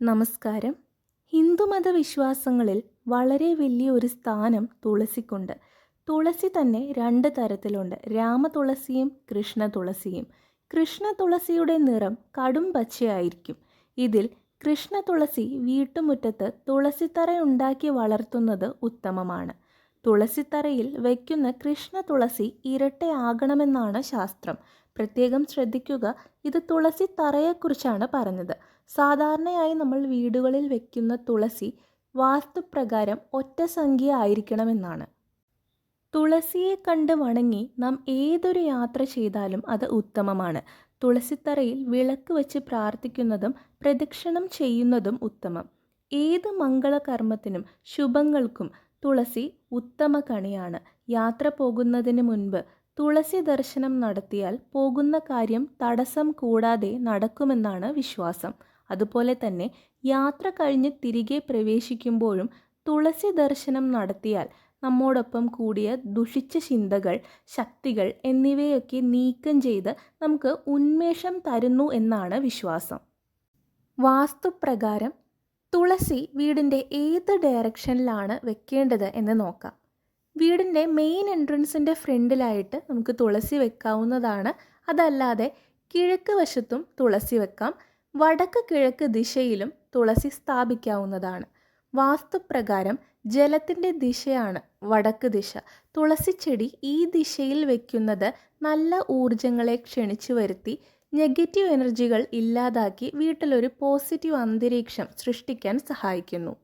നമസ്കാരം. ഹിന്ദുമത വിശ്വാസങ്ങളിൽ വളരെ വലിയ ഒരു സ്ഥാനം തുളസിക്കുണ്ട്. തുളസി തന്നെ രണ്ട് തരത്തിലുണ്ട്, രാമതുളസിയും കൃഷ്ണതുളസിയും. കൃഷ്ണതുളസിയുടെ നിറം കടും പച്ചയായിരിക്കും. ഇതിൽ കൃഷ്ണതുളസി വീട്ടുമുറ്റത്ത് തുളസിത്തറ ഉണ്ടാക്കി വളർത്തുന്നത് ഉത്തമമാണ്. തുളസിത്തറയിൽ വയ്ക്കുന്ന കൃഷ്ണതുളസി ഇരട്ടയാകണമെന്നാണ് ശാസ്ത്രം. പ്രത്യേകം ശ്രദ്ധിക്കുക, ഇത് തുളസി തറയെക്കുറിച്ചാണ് പറഞ്ഞത്. സാധാരണയായി നമ്മൾ വീടുകളിൽ വയ്ക്കുന്ന തുളസി വാസ്തുപ്രകാരം ഒറ്റ സംഖ്യ ആയിരിക്കണമെന്നാണ്. തുളസിയെ കണ്ട് വണങ്ങി നാം ഏതൊരു യാത്ര ചെയ്താലും അത് ഉത്തമമാണ്. തുളസിത്തറയിൽ വിളക്ക് വെച്ച് പ്രാർത്ഥിക്കുന്നതും പ്രദക്ഷിണം ചെയ്യുന്നതും ഉത്തമം. ഏത് മംഗളകർമ്മത്തിനും ശുഭങ്ങൾക്കും തുളസി ഉത്തമ കണിയാണ്. യാത്ര പോകുന്നതിന് മുൻപ് തുളസി ദർശനം നടത്തിയാൽ പോകുന്ന കാര്യം തടസ്സം കൂടാതെ നടക്കുമെന്നാണ് വിശ്വാസം. അതുപോലെ തന്നെ യാത്ര കഴിഞ്ഞ് തിരികെ പ്രവേശിക്കുമ്പോഴും തുളസി ദർശനം നടത്തിയാൽ നമ്മോടൊപ്പം കൂടിയ ദുഷിച്ച ചിന്തകൾ, ശക്തികൾ എന്നിവയൊക്കെ നീക്കം ചെയ്ത് നമുക്ക് ഉന്മേഷം തരുന്നു എന്നാണ് വിശ്വാസം. വാസ്തുപ്രകാരം തുളസി വീടിൻ്റെ ഏത് ഡയറക്ഷനിലാണ് വെക്കേണ്ടത് എന്ന് നോക്കാം. വീടിൻ്റെ മെയിൻ എൻട്രൻസിൻ്റെ ഫ്രണ്ടിലായിട്ട് നമുക്ക് തുളസി വെക്കാവുന്നതാണ്. അതല്ലാതെ കിഴക്ക് വശത്തും തുളസി വെക്കാം. വടക്ക് കിഴക്ക് ദിശയിലും തുളസി സ്ഥാപിക്കാവുന്നതാണ്. വാസ്തുപ്രകാരം ജലത്തിൻ്റെ ദിശയാണ് വടക്ക് ദിശ. തുളസിച്ചെടി ഈ ദിശയിൽ വയ്ക്കുന്നത് നല്ല ഊർജങ്ങളെ ക്ഷണിച്ചു വരുത്തി നെഗറ്റീവ് എനർജികൾ ഇല്ലാതാക്കി വീട്ടിലൊരു പോസിറ്റീവ് അന്തരീക്ഷം സൃഷ്ടിക്കാൻ സഹായിക്കുന്നു.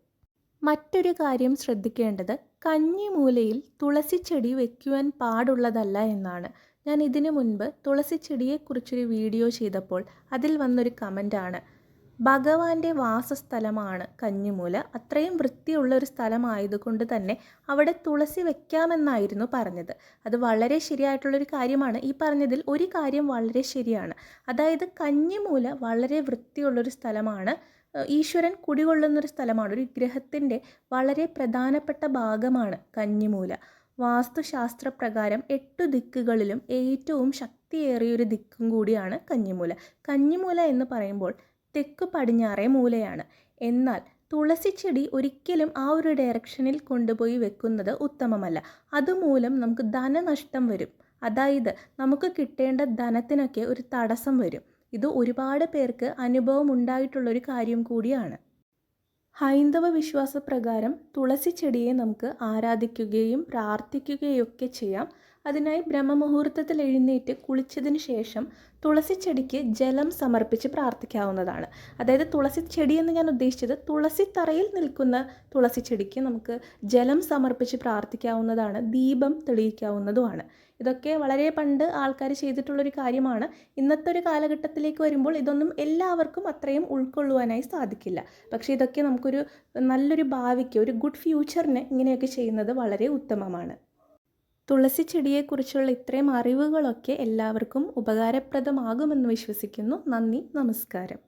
മറ്റൊരു കാര്യം ശ്രദ്ധിക്കേണ്ടത്, കന്നിമൂലയിൽ തുളസിച്ചെടി വയ്ക്കുവാൻ പാടുള്ളതല്ല എന്നാണ്. ഞാൻ ഇതിനു മുൻപ് തുളസിച്ചെടിയെക്കുറിച്ചൊരു വീഡിയോ ചെയ്തപ്പോൾ അതിൽ വന്നൊരു കമൻ്റാണ്, ഭഗവാന്റെ വാസസ്ഥലമാണ് കന്നിമൂല, അത്രയും വൃത്തിയുള്ള ഒരു സ്ഥലമായതുകൊണ്ട് തന്നെ അവിടെ തുളസി വെക്കാമെന്നായിരുന്നു പറഞ്ഞത്. അത് വളരെ ശരിയായിട്ടുള്ളൊരു കാര്യമാണ്. ഈ പറഞ്ഞതിൽ ഒരു കാര്യം വളരെ ശരിയാണ്. അതായത് കന്നിമൂല വളരെ വൃത്തിയുള്ളൊരു സ്ഥലമാണ്. ഈശ്വരൻ കുടികൊള്ളുന്നൊരു സ്ഥലമാണ്. ഒരു ഗ്രഹത്തിൻ്റെ വളരെ പ്രധാനപ്പെട്ട ഭാഗമാണ് കന്നിമൂല. വാസ്തുശാസ്ത്രപ്രകാരം 8 ദിക്കുകളിലും ഏറ്റവും ശക്തിയേറിയൊരു ദിക്കും കൂടിയാണ് കന്നിമൂല. കന്നിമൂല എന്ന് പറയുമ്പോൾ തെക്ക് പടിഞ്ഞാറേ മൂലയാണ്. എന്നാൽ തുളസിച്ചെടി ഒരിക്കലും ആ ഒരു ഡയറക്ഷനിൽ കൊണ്ടുപോയി വെക്കുന്നത് ഉത്തമമല്ല. അതുമൂലം നമുക്ക് ധനനഷ്ടം വരും. അതായത് നമുക്ക് കിട്ടേണ്ട ധനത്തിനൊക്കെ ഒരു തടസ്സം വരും. ഇത് ഒരുപാട് പേർക്ക് അനുഭവം ഉണ്ടായിട്ടുള്ളൊരു കാര്യം കൂടിയാണ്. ഹൈന്ദവ വിശ്വാസപ്രകാരം തുളസിച്ചെടിയെ നമുക്ക് ആരാധിക്കുകയും പ്രാർത്ഥിക്കുകയൊക്കെ ചെയ്യാം. അതിനായി ബ്രഹ്മമുഹൂർത്തത്തിൽ എഴുന്നേറ്റ് കുളിച്ചതിന് ശേഷം തുളസിച്ചെടിക്ക് ജലം സമർപ്പിച്ച് പ്രാർത്ഥിക്കാവുന്നതാണ്. അതായത് തുളസിച്ചെടി എന്ന് ഞാൻ ഉദ്ദേശിച്ചത് തുളസിത്തറയിൽ നിൽക്കുന്ന തുളസിച്ചെടിക്ക് നമുക്ക് ജലം സമർപ്പിച്ച് പ്രാർത്ഥിക്കാവുന്നതാണ്. ദീപം തെളിയിക്കാവുന്നതുമാണ്. ഇതൊക്കെ വളരെ പണ്ട് ആൾക്കാർ ചെയ്തിട്ടുള്ളൊരു കാര്യമാണ്. ഇന്നത്തെ ഒരു കാലഘട്ടത്തിലേക്ക് വരുമ്പോൾ ഇതൊന്നും എല്ലാവർക്കും അത്രയും ഉൾക്കൊള്ളുവാനായി സാധിക്കില്ല. പക്ഷേ ഇതൊക്കെ നമുക്കൊരു നല്ലൊരു ഭാവിക്ക്, ഒരു ഗുഡ് ഫ്യൂച്ചറിന് ഇങ്ങനെയൊക്കെ ചെയ്യുന്നത് വളരെ ഉത്തമമാണ്. തുളസി ചെടിയെക്കുറിച്ചുള്ള ഇത്രയും അറിവുകളൊക്കെ എല്ലാവർക്കും ഉപകാരപ്രദമാകുമെന്ന് വിശ്വസിക്കുന്നു. നന്ദി, നമസ്കാരം.